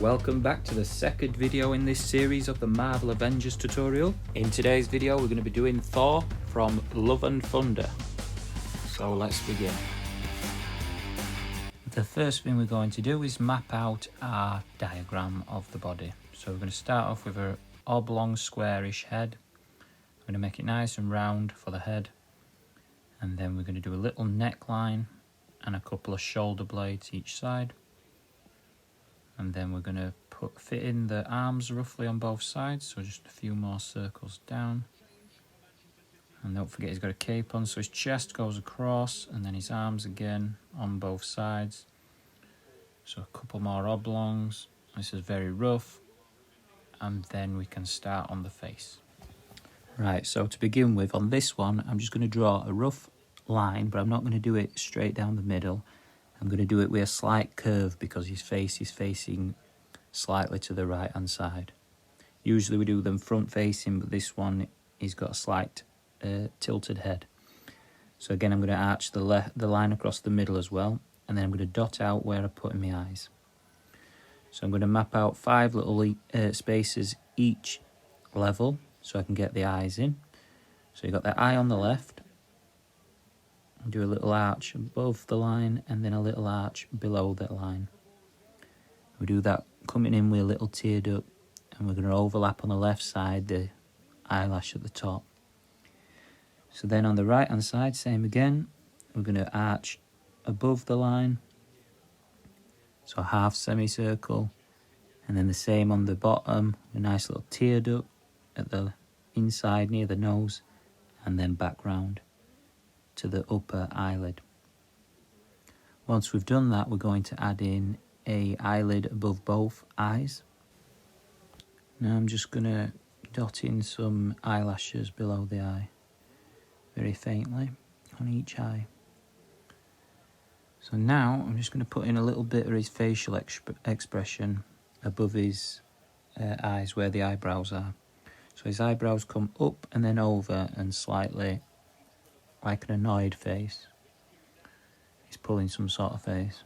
Welcome back to the second video in this series of the Marvel Avengers tutorial. In today's video we're going to be doing Thor from Love and Thunder. So let's begin. The first thing we're going to do is map out our diagram of the body. So we're going to start off with an oblong squarish head. I'm going to make it nice and round for the head. And then we're going to do a little neckline and a couple of shoulder blades each side. And then we're going to fit in the arms roughly on both sides, so just a few more circles down. And don't forget he's got a cape on, so his chest goes across and then his arms again on both sides. So a couple more oblongs. This is very rough. And then we can start on the face. Right, so to begin with, on this one, I'm just going to draw a rough line, but I'm not going to do it straight down the middle. I'm going to do it with a slight curve because his face is facing slightly to the right hand side. Usually we do them front facing, but this one he's got a slight tilted head. So again I'm going to arch the line across the middle as well, and then I'm going to dot out where I put in my eyes. So I'm going to map out 5 little spaces each level so I can get the eyes in. So you've got the eye on the left. Do a little arch above the line and then a little arch below that line. We do that coming in with a little tear duct, and we're going to overlap on the left side the eyelash at the top. So then on the right hand side, same again, we're going to arch above the line, so a half semicircle, and then the same on the bottom, a nice little tear duct at the inside near the nose, and then back round to the upper eyelid. Once we've done that, we're going to add in a eyelid above both eyes. Now I'm just going to dot in some eyelashes below the eye, very faintly on each eye. So now I'm just going to put in a little bit of his facial expression above his eyes where the eyebrows are. So his eyebrows come up and then over and slightly like an annoyed face. He's pulling some sort of face.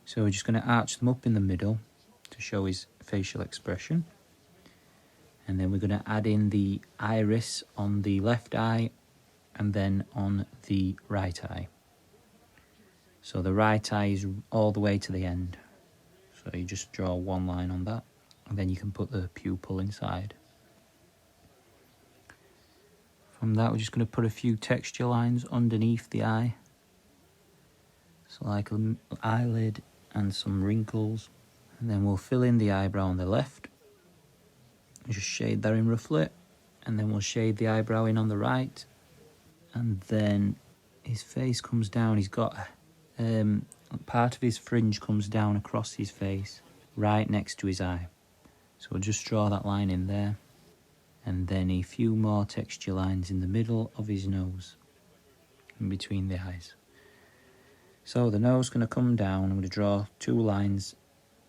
So we're just going to arch them up in the middle to show his facial expression. And then we're going to add in the iris on the left eye and then on the right eye. So the right eye is all the way to the end. So you just draw one line on that, and then you can put the pupil inside. From that, we're just going to put a few texture lines underneath the eye. So like an eyelid and some wrinkles. And then we'll fill in the eyebrow on the left. Just shade that in roughly. And then we'll shade the eyebrow in on the right. And then his face comes down. He's got part of his fringe comes down across his face, right next to his eye. So we'll just draw that line in there. And then a few more texture lines in the middle of his nose, in between the eyes. So the nose is going to come down. I'm going to draw 2 lines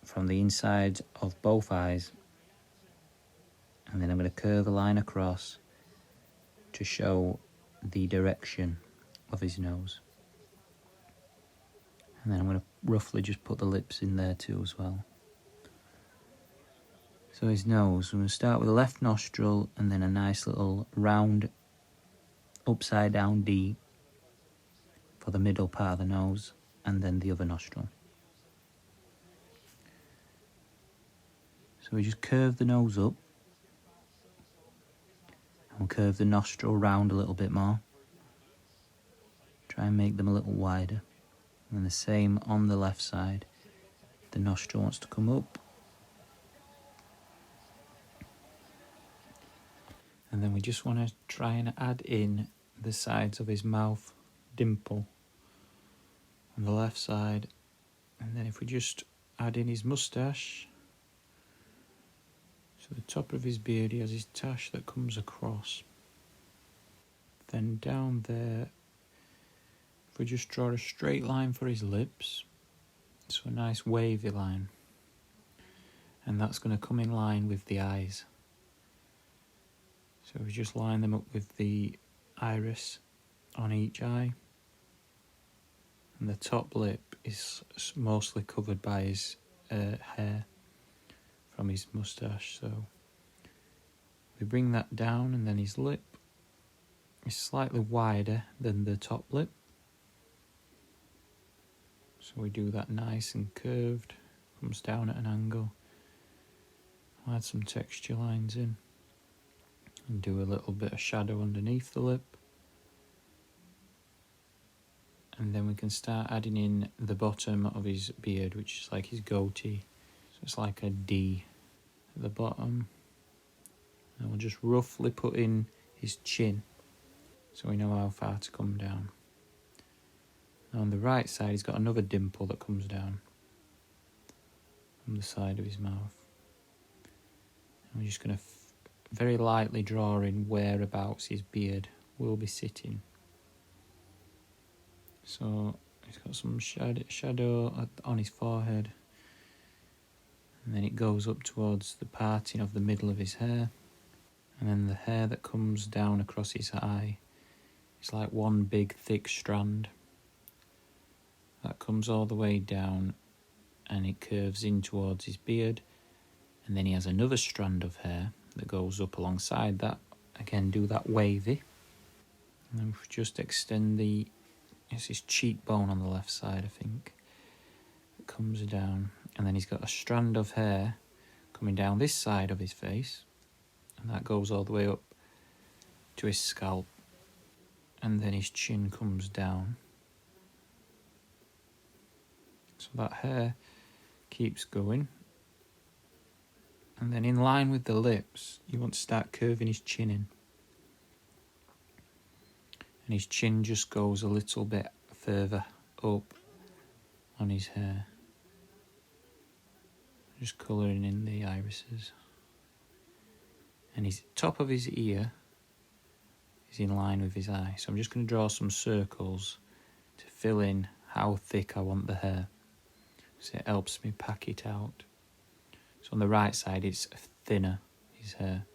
from the inside of both eyes. And then I'm going to curve a line across to show the direction of his nose. And then I'm going to roughly just put the lips in there too as well. So his nose, we're going to start with the left nostril and then a nice little round upside down D for the middle part of the nose, and then the other nostril. So we just curve the nose up and we'll curve the nostril round a little bit more. Try and make them a little wider. And the same on the left side. The nostril wants to come up. And then we just want to try and add in the sides of his mouth dimple on the left side. And then if we just add in his moustache. So the top of his beard, he has his tash that comes across. Then down there, if we just draw a straight line for his lips. So a nice wavy line. And that's going to come in line with the eyes. So we just line them up with the iris on each eye. And the top lip is mostly covered by his hair from his moustache. So we bring that down, and then his lip is slightly wider than the top lip. So we do that nice and curved, comes down at an angle. I'll add some texture lines in and do a little bit of shadow underneath the lip. And then we can start adding in the bottom of his beard, which is like his goatee. So it's like a D at the bottom. And we'll just roughly put in his chin so we know how far to come down. Now on the right side, he's got another dimple that comes down from the side of his mouth. And we're just going to very lightly draw in whereabouts his beard will be sitting. So he's got some shadow on his forehead, and then it goes up towards the parting of the middle of his hair, and then the hair that comes down across his eye is like one big thick strand that comes all the way down, and it curves in towards his beard, and then he has another strand of hair that goes up alongside that. Again, do that wavy, and then we just extend it's his cheekbone on the left side, I think. It comes down, and then he's got a strand of hair coming down this side of his face, and that goes all the way up to his scalp, and then his chin comes down. So that hair keeps going, and then in line with the lips, you want to start curving his chin in. And his chin just goes a little bit further up on his hair. Just colouring in the irises. And his top of his ear is in line with his eye. So I'm just going to draw some circles to fill in how thick I want the hair. So it helps me pack it out. So on the right side it's thinner, his hair.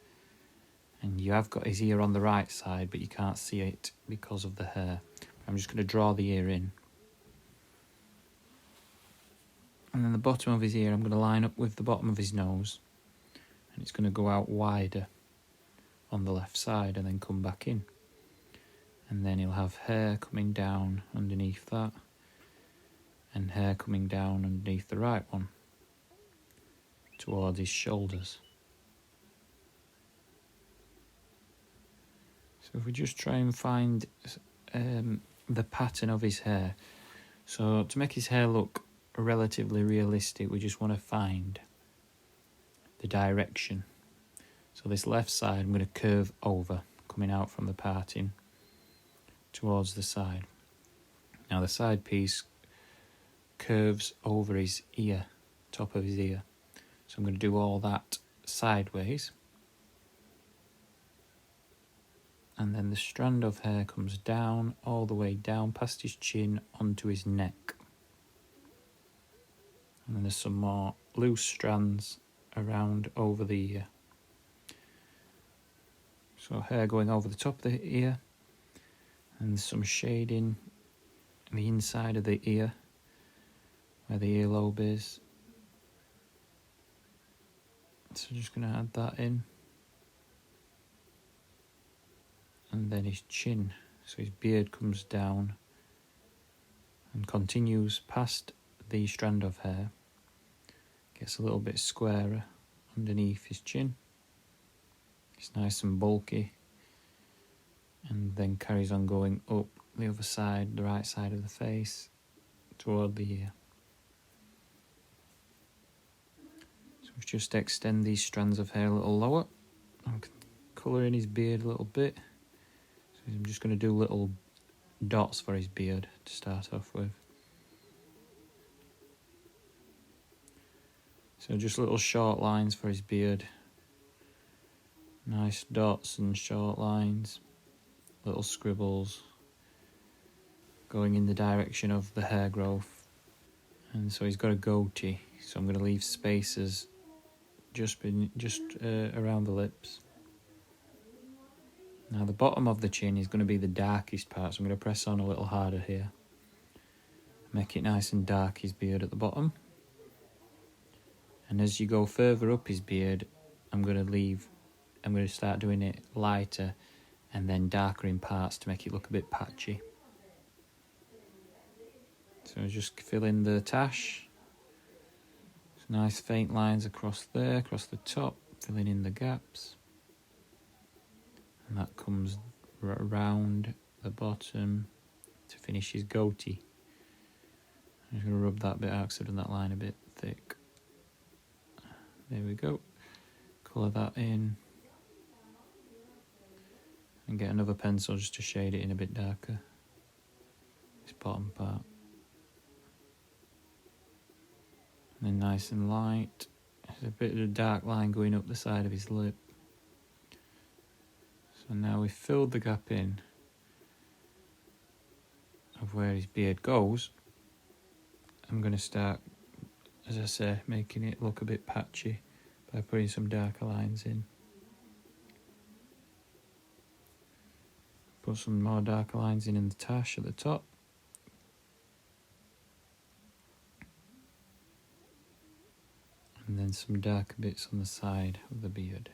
And you have got his ear on the right side, but you can't see it because of the hair. I'm just going to draw the ear in. And then the bottom of his ear, I'm going to line up with the bottom of his nose. And it's going to go out wider on the left side and then come back in. And then he'll have hair coming down underneath that. And hair coming down underneath the right one, towards his shoulders. So if we just try and find the pattern of his hair. So to make his hair look relatively realistic, we just want to find the direction. So this left side, I'm going to curve over, coming out from the parting towards the side. Now the side piece curves over his ear, top of his ear. So I'm going to do all that sideways. And then the strand of hair comes down, all the way down past his chin onto his neck. And then there's some more loose strands around over the ear. So hair going over the top of the ear, and there's some shading on the inside of the ear, where the earlobe is. So just going to add that in. And then his chin, so his beard comes down and continues past the strand of hair, gets a little bit squarer underneath his chin. It's nice and bulky, and then carries on going up the other side, the right side of the face, toward the ear. So we just extend these strands of hair a little lower. I can colour in his beard a little bit. So I'm just going to do little dots for his beard to start off with. So just little short lines for his beard. Nice dots and short lines. Little scribbles going in the direction of the hair growth. And so he's got a goatee, so I'm going to leave spaces just around the lips. Now the bottom of the chin is going to be the darkest part, so I'm going to press on a little harder here. Make it nice and dark, his beard at the bottom. And as you go further up his beard, I'm going to start doing it lighter and then darker in parts to make it look a bit patchy. So just fill in the tash. Some nice faint lines across there, across the top, filling in the gaps. And that comes around the bottom to finish his goatee. I'm just going to rub that bit out because I've done that line a bit thick. There we go. Colour that in. And get another pencil just to shade it in a bit darker. This bottom part. And then nice and light. There's a bit of a dark line going up the side of his lip. So now we've filled the gap in of where his beard goes. I'm going to start, as I say, making it look a bit patchy by putting some darker lines in. Put some more darker lines in the tash at the top. And then some darker bits on the side of the beard.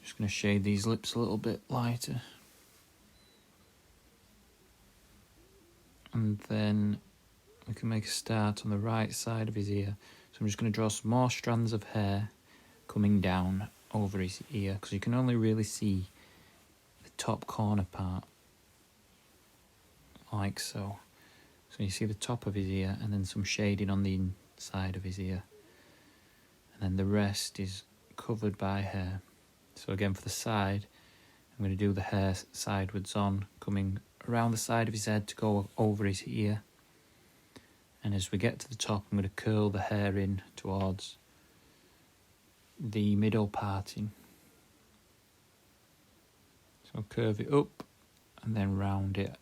Just going to shade these lips a little bit lighter. And then we can make a start on the right side of his ear. So I'm just going to draw some more strands of hair coming down over his ear, because you can only really see the top corner part, like so. So you see the top of his ear and then some shading on the inside of his ear. And then the rest is covered by hair. So again, for the side, I'm going to do the hair sidewards on, coming around the side of his head to go over his ear. And as we get to the top, I'm going to curl the hair in towards the middle parting. So curve it up and then round it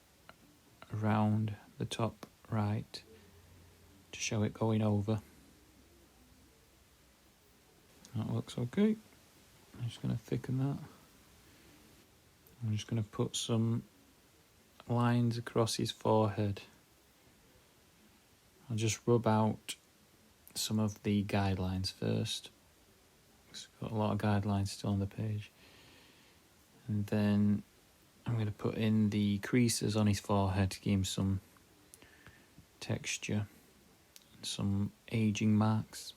around the top right to show it going over. That looks okay. I'm just going to thicken that. I'm just going to put some lines across his forehead. I'll just rub out some of the guidelines first. It's got a lot of guidelines still on the page. And then I'm going to put in the creases on his forehead to give him some texture and some aging marks.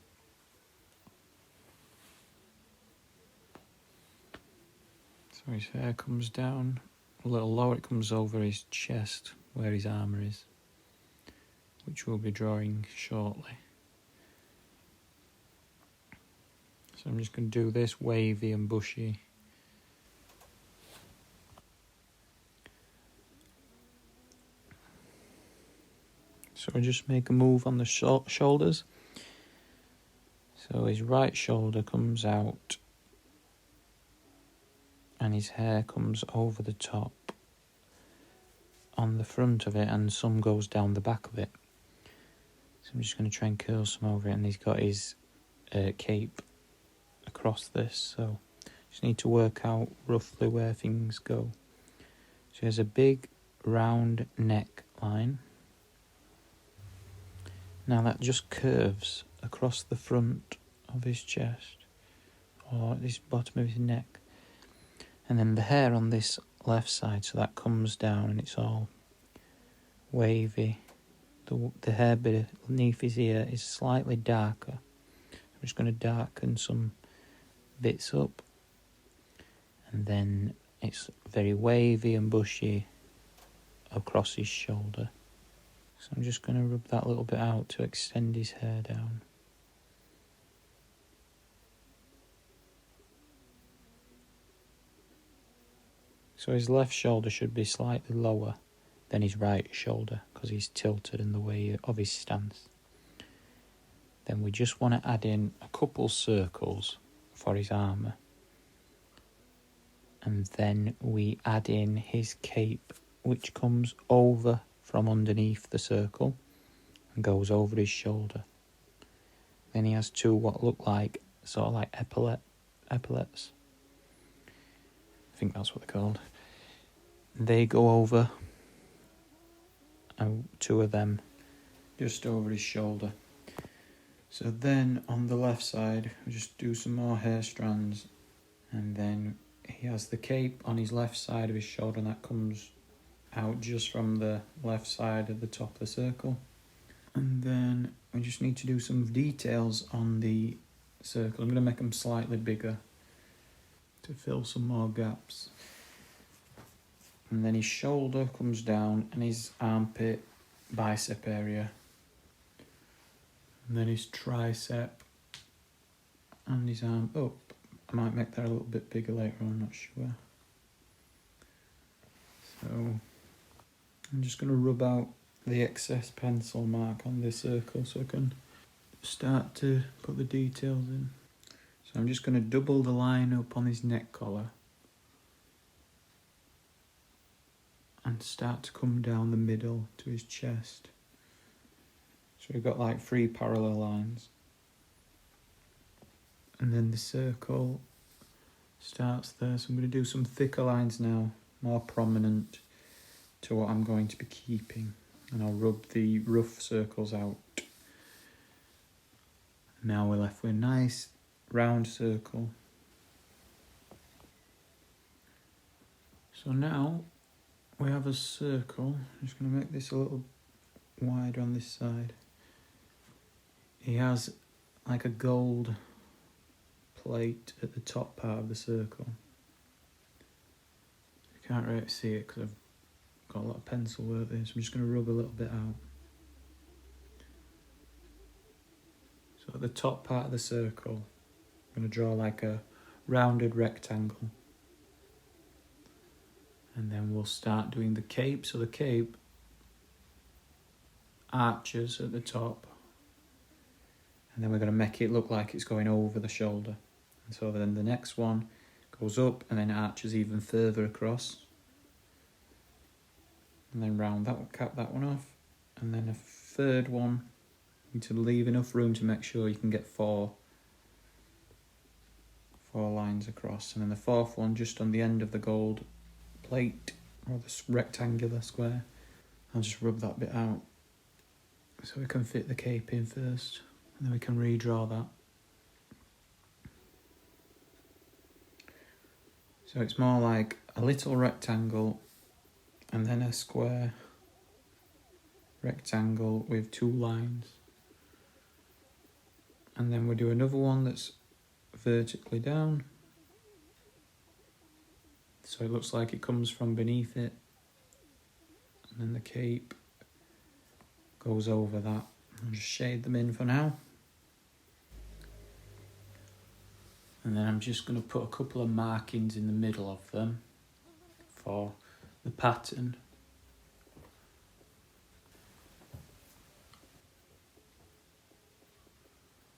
So his hair comes down a little lower, it comes over his chest where his armour is, which we'll be drawing shortly. So I'm just going to do this wavy and bushy. So I just make a move on the shoulders. So his right shoulder comes out and his hair comes over the top on the front of it, and some goes down the back of it. So I'm just going to try and curl some over it, and he's got his cape across this, so just need to work out roughly where things go. So he has a big round neck line. Now that just curves across the front of his chest, or this bottom of his neck. And then the hair on this left side, so that comes down and it's all wavy. The hair bit beneath his ear is slightly darker. I'm just going to darken some bits up. And then it's very wavy and bushy across his shoulder. So I'm just going to rub that little bit out to extend his hair down. So his left shoulder should be slightly lower than his right shoulder because he's tilted in the way of his stance. Then we just want to add in a couple circles for his armour. And then we add in his cape, which comes over from underneath the circle and goes over his shoulder. Then he has two what look like sort of like epaulets. I think that's what they're called. They go over, and 2 of them just over his shoulder. So then on the left side, we just do some more hair strands, and then he has the cape on his left side of his shoulder, and that comes out just from the left side of the top of the circle. And then we just need to do some details on the circle. I'm going to make them slightly bigger to fill some more gaps. And then his shoulder comes down, and his armpit, bicep area, and then his tricep and his arm up. I might make that a little bit bigger later on, I'm not sure. So I'm just going to rub out the excess pencil mark on this circle so I can start to put the details in. So I'm just going to double the line up on his neck collar and start to come down the middle to his chest. So we've got like 3 parallel lines. And then the circle starts there. So I'm going to do some thicker lines now, more prominent to what I'm going to be keeping. And I'll rub the rough circles out. Now we're left with a nice round circle. So now we have a circle. I'm just going to make this a little wider on this side. He has like a gold plate at the top part of the circle. You can't really see it because I've got a lot of pencil work there, so I'm just going to rub a little bit out. So at the top part of the circle, I'm going to draw like a rounded rectangle. And then we'll start doing the cape. So the cape arches at the top. And then we're going to make it look like it's going over the shoulder. And so then the next one goes up and then arches even further across. And then round that one, cap that one off. And then a third one, you need to leave enough room to make sure you can get four lines across. And then the fourth one just on the end of the gold plate, or the rectangular square. I'll just rub that bit out so we can fit the cape in first. And then we can redraw that. So it's more like a little rectangle and then a square rectangle with 2 lines. And then we do another one that's vertically down. So it looks like it comes from beneath it. And then the cape goes over that. I'll just shade them in for now. And then I'm just going to put a couple of markings in the middle of them for the pattern.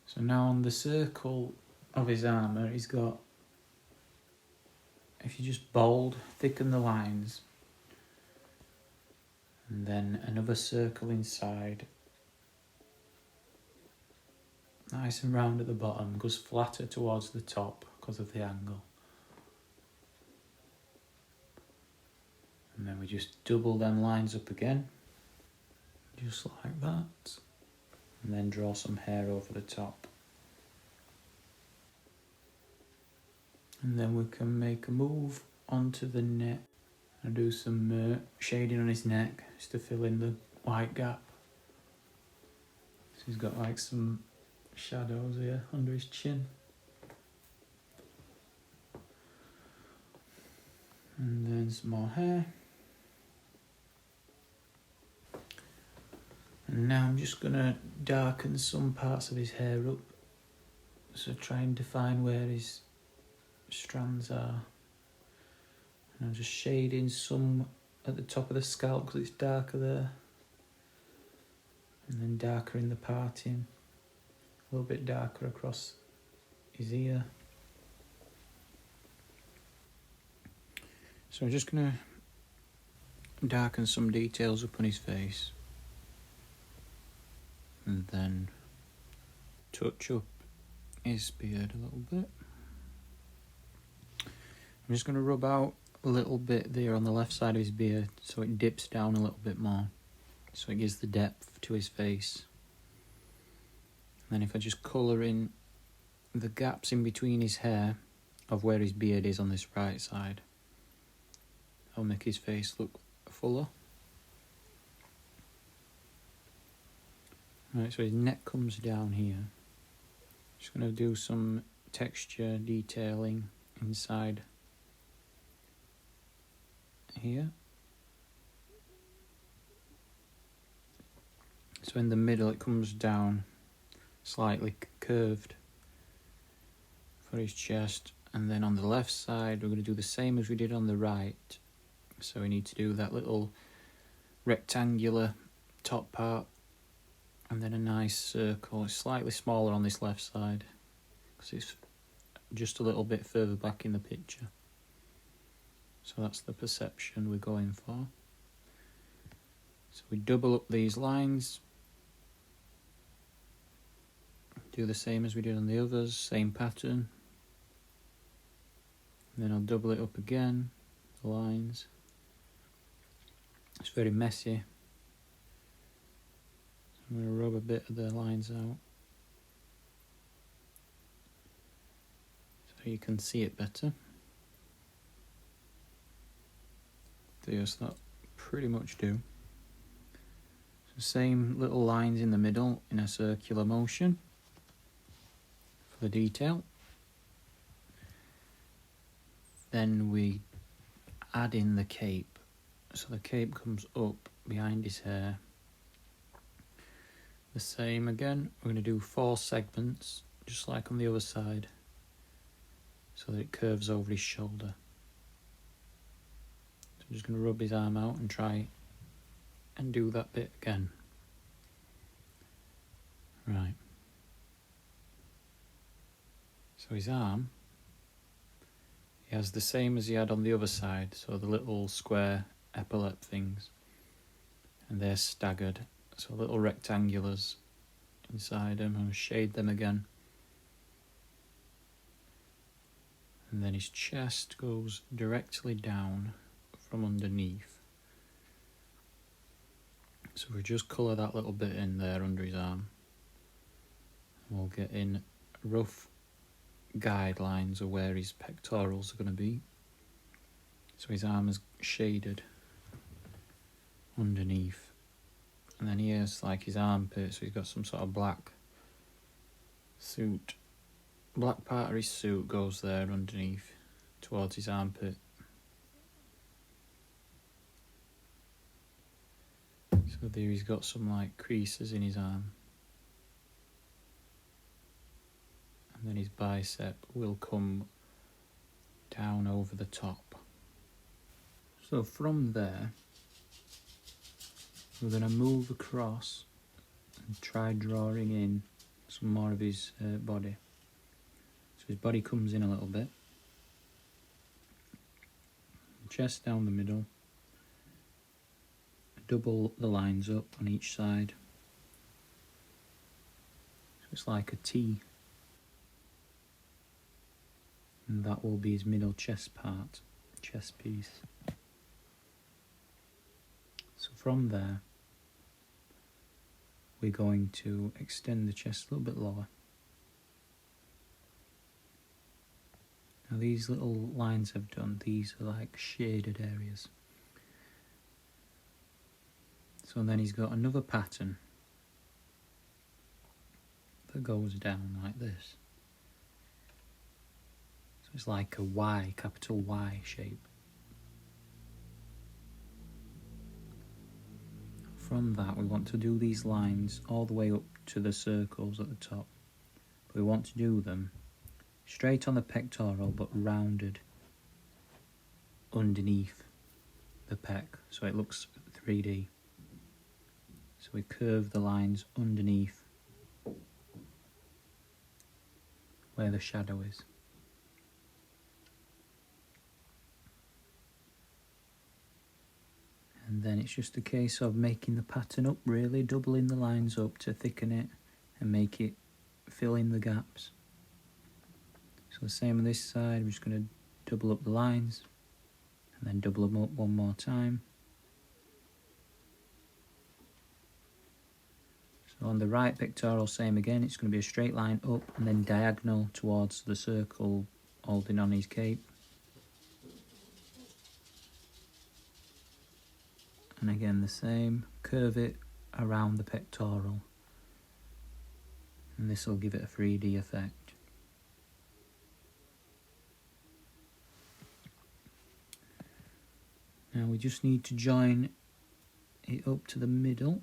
So now on the circle of his armour, he's got, if you just bold, thicken the lines, and then another circle inside, nice and round at the bottom, goes flatter towards the top because of the angle. And then we just double them lines up again, just like that, and then draw some hair over the top. And then we can make a move onto the neck and do some shading on his neck just to fill in the white gap. So he's got like some shadows here under his chin. And then some more hair. And now I'm just going to darken some parts of his hair up. So try and define where his strands are. And I'm just shading some at the top of the scalp because it's darker there. And then darker in the parting. A little bit darker across his ear. So I'm just going to darken some details up on his face. And then touch up his beard a little bit. I'm just going to rub out a little bit there on the left side of his beard so it dips down a little bit more, so it gives the depth to his face. And then if I just colour in the gaps in between his hair of where his beard is on this right side, that'll make his face look fuller. Right, so his neck comes down here. Just going to do some texture detailing inside here. So in the middle it comes down slightly curved for his chest, and then on the left side we're going to do the same as we did on the right. So we need to do that little rectangular top part and then a nice circle. It's slightly smaller on this left side because it's just a little bit further back in the picture. So that's the perception we're going for. So we double up these lines, do the same as we did on the others, same pattern. And then I'll double it up again, the lines. It's very messy. I'm going to rub a bit of the lines out so you can see it better. There's that pretty much do. So same little lines in the middle in a circular motion for the detail. Then we add in the cape. So the cape comes up behind his hair. The same again, we're going to do 4 segments, just like on the other side, so that it curves over his shoulder. So I'm just going to rub his arm out and try and do that bit again. Right. So his arm, he has the same as he had on the other side, so the little square epaulette things, and they're staggered, so little rectangulars inside them. I'll shade them again. And then his chest goes directly down from underneath. So we just colour that little bit in there under his arm. And we'll get in rough guidelines of where his pectorals are going to be. So his arm is shaded underneath. And then here's like his armpit, so he's got some sort of black suit. Black part of his suit goes there underneath towards his armpit. So there he's got some like creases in his arm. And then his bicep will come down over the top. So from there, we're going to move across and try drawing in some more of his body. So his body comes in a little bit. Chest down the middle. Double the lines up on each side. So it's like a T. And that will be his middle chest part, chest piece. So from there, we're going to extend the chest a little bit lower. Now these little lines I've done, these are like shaded areas. So then he's got another pattern that goes down like this. So it's like a Y, capital Y shape. From that we want to do these lines all the way up to the circles at the top. But we want to do them straight on the pectoral but rounded underneath the pec, so it looks 3D. So we curve the lines underneath where the shadow is. And then it's just a case of making the pattern up, really doubling the lines up to thicken it and make it fill in the gaps. So the same on this side, we're just going to double up the lines and then double them up one more time. So on the right pectoral, same again, it's going to be a straight line up and then diagonal towards the circle holding on his cape. And again the same, curve it around the pectoral. And this will give it a 3D effect. Now we just need to join it up to the middle.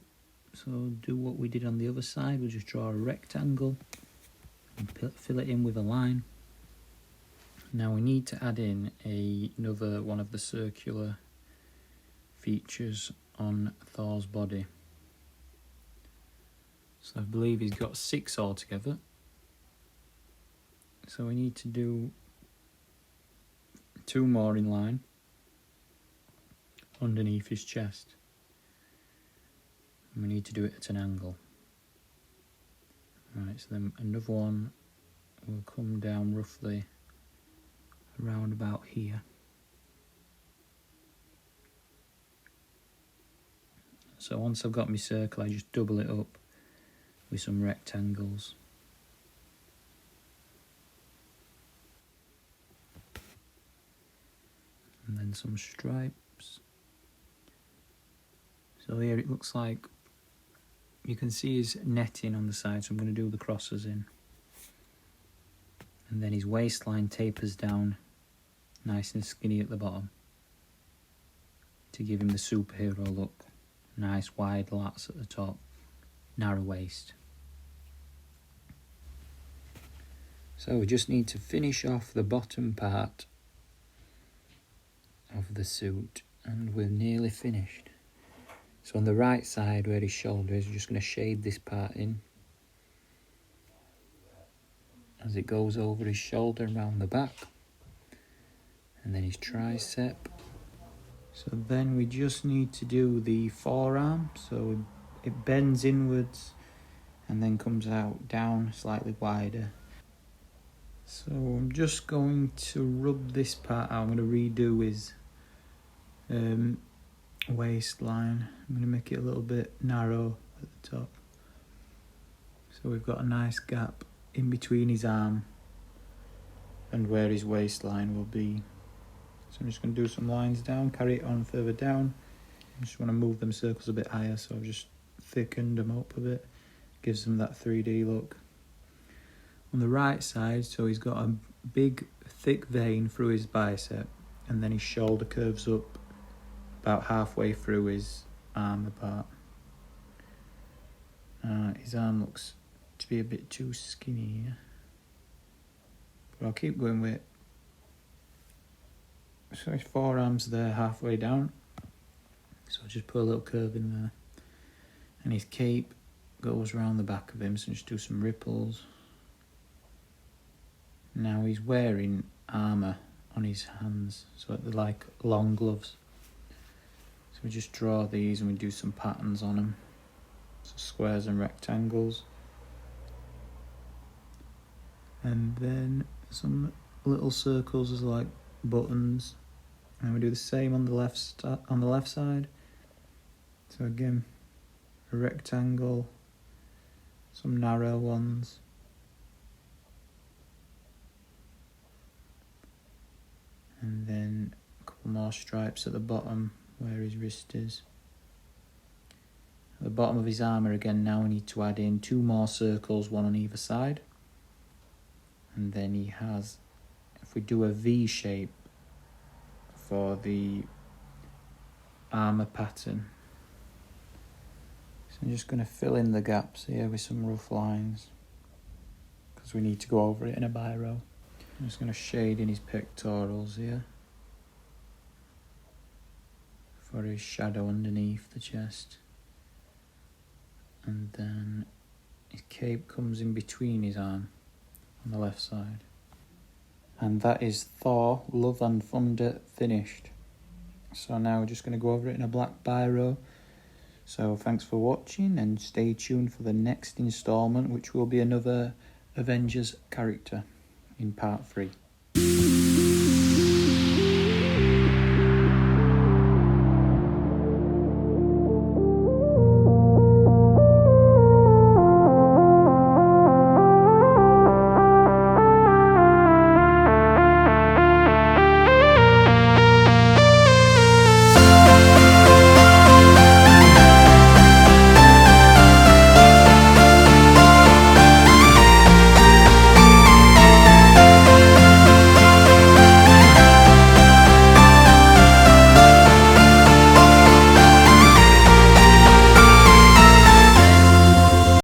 So do what we did on the other side, we'll just draw a rectangle and fill it in with a line. Now we need to add in another one of the circular features on Thor's body. So I believe he's got 6 altogether. So we need to do 2 more in line underneath his chest. And we need to do it at an angle. Right, so then another one will come down roughly around about here. So once I've got my circle, I just double it up with some rectangles. And then some stripes. So here it looks like you can see his netting on the side, so I'm going to do the crosses in. And then his waistline tapers down nice and skinny at the bottom to give him the superhero look. Nice wide lats at the top, narrow waist. So we just need to finish off the bottom part of the suit and we're nearly finished. So on the right side where his shoulder is, we're just going to shade this part in as it goes over his shoulder and round the back, and then his tricep. So then we just need to do the forearm, so it bends inwards and then comes out down slightly wider. So I'm just going to rub this part out. I'm going to redo his waistline. I'm going to make it a little bit narrow at the top. So we've got a nice gap in between his arm and where his waistline will be. So I'm just going to do some lines down, carry it on further down. I just want to move them circles a bit higher, so I've just thickened them up a bit. Gives them that 3D look. On the right side, so he's got a big thick vein through his bicep, and then his shoulder curves up about halfway through his arm apart. His arm looks to be a bit too skinny here, but I'll keep going with it. So his forearm's there halfway down, so I'll just put a little curve in there, and his cape goes around the back of him, so just do some ripples. Now he's wearing armour on his hands, so they're like long gloves. So we just draw these and we do some patterns on them, so squares and rectangles, and then some little circles as like buttons. And we do the same on the left side. So again, a rectangle, some narrow ones, and then a couple more stripes at the bottom where his wrist is. At the bottom of his armour again, now we need to add in 2 more circles, one on either side. And then he has, if we do a V shape for the armour pattern. So I'm just going to fill in the gaps here with some rough lines, because we need to go over it in a biro. I'm just going to shade in his pectorals here for his shadow underneath the chest. And then his cape comes in between his arm on the left side. And that is Thor, Love and Thunder finished. So now we're just going to go over it in a black biro. So thanks for watching, and stay tuned for the next instalment, which will be another Avengers character in part 3.